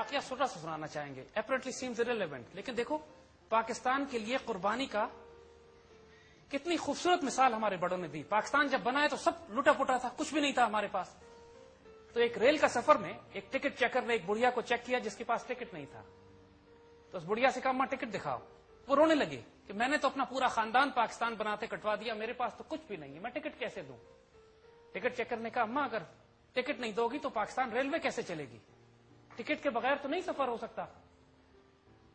واقعہ چھوٹا سا سنانا چاہیں گے. اپریٹلی سیمز irrelevant, لیکن دیکھو پاکستان کے لیے قربانی کا کتنی خوبصورت مثال ہمارے بڑوں نے دی. پاکستان جب بنا ہے تو سب لٹا پٹا تھا, کچھ بھی نہیں تھا ہمارے پاس. تو ایک ریل کا سفر میں ایک ٹکٹ چیکر نے ایک بڑھیا کو چیک کیا جس کے پاس ٹکٹ نہیں تھا. تو اس بڑھیا سے کہا ماں ٹکٹ دکھاؤ. وہ رونے لگے کہ میں نے تو اپنا پورا خاندان پاکستان بناتے کٹوا دیا, میرے پاس تو کچھ بھی نہیں ہے, میں ٹکٹ کیسے دوں. ٹکٹ چیکر نے کہا ماں اگر ٹکٹ نہیں دو گی تو پاکستان ریلوے کیسے چلے گی, ٹکٹ کے بغیر تو نہیں سفر ہو سکتا.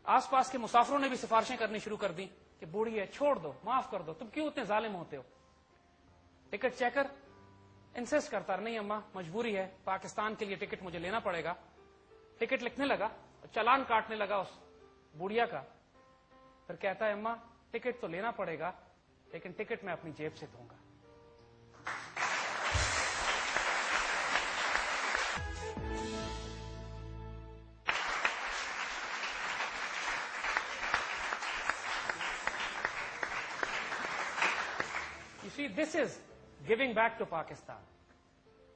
آس پاس کے مسافروں نے بھی سفارشیں کرنی شروع کر دی کہ بوڑھی ہے, چھوڑ دو, معاف کر دو, تم کیوں اتنے ظالم ہوتے ہو. ٹکٹ چیکر انسسٹ کرتا نہیں اماں مجبوری ہے, پاکستان کے لیے ٹکٹ مجھے لینا پڑے گا. ٹکٹ لکھنے لگا اور چالان کاٹنے لگا اس بوڑھیا کا. پھر کہتا ہے اماں ٹکٹ تو لینا پڑے گا لیکن ٹکٹ میں اپنی جیب سے دوں گا. See, this is giving back to Pakistan.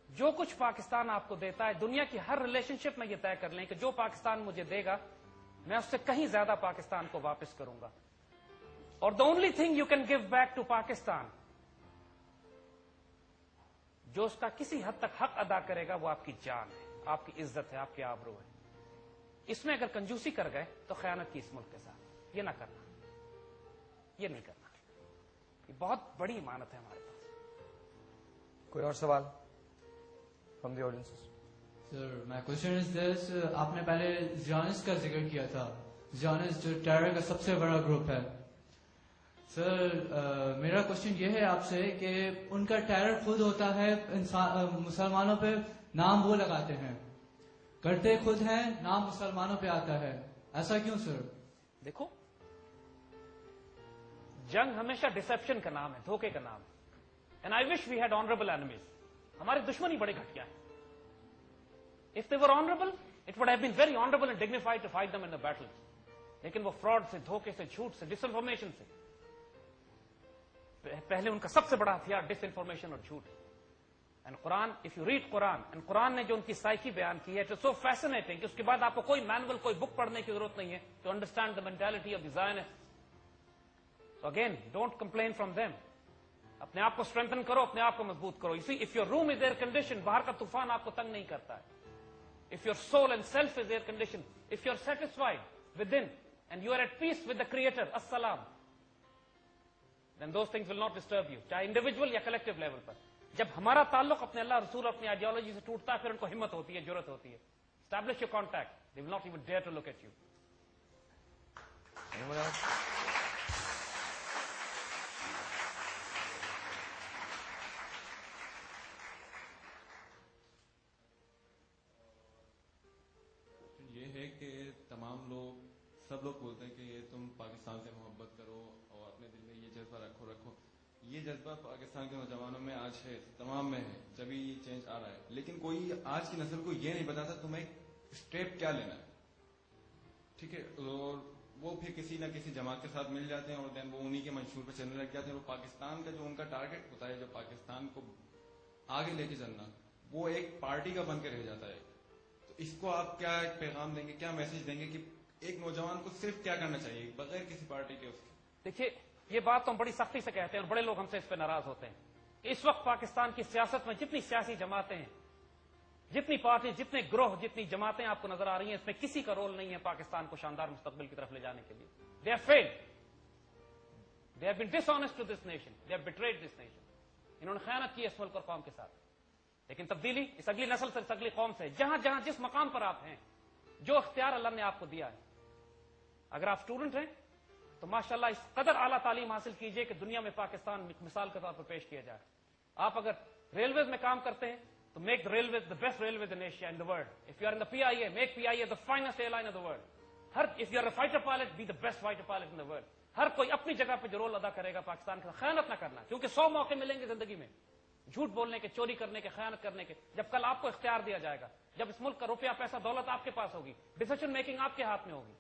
جو کچھ پاکستان آپ کو دیتا ہے, دنیا کی ہر ریلیشن شپ میں یہ طے کر لیں کہ جو پاکستان مجھے دے گا میں اس سے کہیں زیادہ پاکستان کو واپس کروں گا. اور the only thing you can give back to Pakistan, جو اس کا کسی حد تک حق ادا کرے گا وہ آپ کی جان ہے, آپ کی عزت ہے, آپ کی آبرو ہے. اس میں اگر کنجوسی کر گئے تو خیانت کی اس ملک کے ساتھ. یہ نہ کرنا, یہ نہیں کرنا. یہ بہت بڑی امانت ہے ہمارے پاس. کوئی اور سوال from the audience? Sir my question is this, آپ نے پہلے زیونسٹ کا ذکر کیا تھا. زیونسٹ جو ٹیرر کا سب سے بڑا گروپ ہے. سر میرا کوشچن یہ ہے آپ سے کہ ان کا ٹیرر خود ہوتا ہے مسلمانوں پہ, نام وہ لگاتے ہیں, کرتے خود ہیں, نام مسلمانوں پہ آتا ہے, ایسا کیوں سر؟ دیکھو جنگ ہمیشہ ڈسپشن کا نام ہے, دھوکے کا نام ہے. And I wish we had honourable enemies. ہمارے دشمن ہی بڑے گھٹیا ہیں. If they were honourable it would have been very honourable and dignified to fight them in the battle. لیکن وہ فراڈ سے, دھوکے سے, جھوٹ سے, ڈس انفارمیشن سے. پہلے ان کا سب سے بڑا ہتھیار ڈس انفارمیشن اور جھوٹ. And Quran, if you read Quran, and Quran نے جو ان کی سائیکی بیان کی ہے اٹ از سو فیسنیٹنگ کہ اس کے بعد آپ کو کوئی مینول, کوئی بک پڑھنے کی ضرورت نہیں ہے to understand the mentality of the Zionist. So again, don't complain from them. اپنے آپ کو strengthen کرو, اپنے آپ کو مضبوط کرو. You see, if your room is air conditioned, باہر کا طوفان آپ کو تنگ نہیں کرتا ہے. If your soul and self is air conditioned, if you're satisfied within and you are at peace with the Creator, As-Salam, then those things will not disturb you, چاہے individual یا collective level پر. جب ہمارا تعلق اپنے اللہ رسول اپنی ideology سے ٹوٹتا ہے پھر ان کو ہمت ہوتی ہے, جرأت ہوتی ہے. Establish your contact. They will not even dare to look at you. Anyone else? سب لوگ بولتے ہیں کہ یہ تم پاکستان سے محبت کرو اور اپنے دل میں یہ جذبہ رکھو. یہ جذبہ پاکستان کے نوجوانوں میں آج ہے, تمام میں ہے, جبھی یہ چینج آ رہا ہے. لیکن کوئی آج کی نسل کو یہ نہیں بتاتا تمہیں اسٹیپ کیا لینا ہے. ٹھیک ہے, اور وہ پھر کسی نہ کسی جماعت کے ساتھ مل جاتے ہیں اور دین وہ انہی کے منشور پہ چلنے لگ جاتے ہیں. اور پاکستان کا جو ان کا ٹارگیٹ ہوتا ہے, جو پاکستان کو آگے لے کے چلنا, وہ ایک پارٹی کا بن کے رہ جاتا ہے. تو اس کو آپ کیا ایک پیغام دیں گے, کیا میسج دیں گے کہ ایک نوجوان کو صرف کیا کرنا چاہیے بغیر کسی پارٹی کے؟ اس کے دیکھیے یہ بات تو ہم بڑی سختی سے کہتے ہیں اور بڑے لوگ ہم سے اس پہ ناراض ہوتے ہیں کہ اس وقت پاکستان کی سیاست میں جتنی سیاسی جماعتیں ہیں, جتنی پارٹی, جتنے گروہ, جتنی جماعتیں آپ کو نظر آ رہی ہیں, اس میں کسی کا رول نہیں ہے پاکستان کو شاندار مستقبل کی طرف لے جانے کے لیے. They have failed, they have been dishonest to this nation, they have betrayed this nation. انہوں نے خیانت کی اس ملک اور قوم کے ساتھ. لیکن تبدیلی اس اگلی نسل سے, اس اگلی قوم سے, جہاں جہاں جس مقام پر آپ ہیں, جو اختیار اللہ نے آپ کو دیا ہے, اگر آپ اسٹوڈنٹ ہیں تو ماشاءاللہ اس قدر اعلیٰ تعلیم حاصل کیجئے کہ دنیا میں پاکستان مثال کے طور پر پیش کیا جائے. آپ اگر ریلویز میں کام کرتے ہیں تو make the railways the best railways in Asia in the world. If you are in the P I A, make P I A the finest airline of the world. If you are a fighter pilot, be the best fighter pilot in the world. ہر کوئی اپنی جگہ پہ جو role ادا کرے گا پاکستان کا, خیانت نہ کرنا, کیونکہ 100 موقع ملیں گے زندگی میں جھوٹ بولنے کے, چوری کرنے کے, خیانت کرنے کے. جب کل آپ کو اختیار دیا جائے گا, جب اس ملک کا روپیہ پیسہ دولت آپ کے پاس ہوگی, ڈیسیژن میکنگ آپ کے ہاتھ میں ہوگی.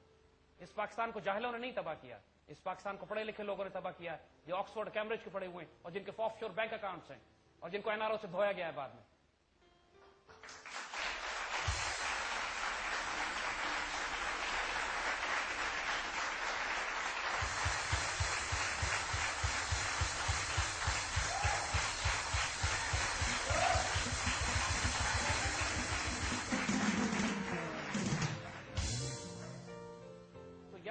اس پاکستان کو جاہلوں نے نہیں تباہ کیا, اس پاکستان کو پڑھے لکھے لوگوں نے تباہ کیا ہے, جو آکسفورڈ کیمبرج کے پڑھے ہوئے ہیں اور جن کے آف شور بینک اکاؤنٹس ہیں اور جن کو این آر او سے دھویا گیا ہے بعد میں.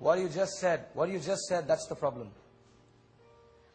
What you just said, that's the problem.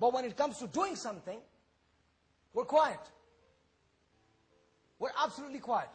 but when it comes to doing something, we're quiet. We're absolutely quiet.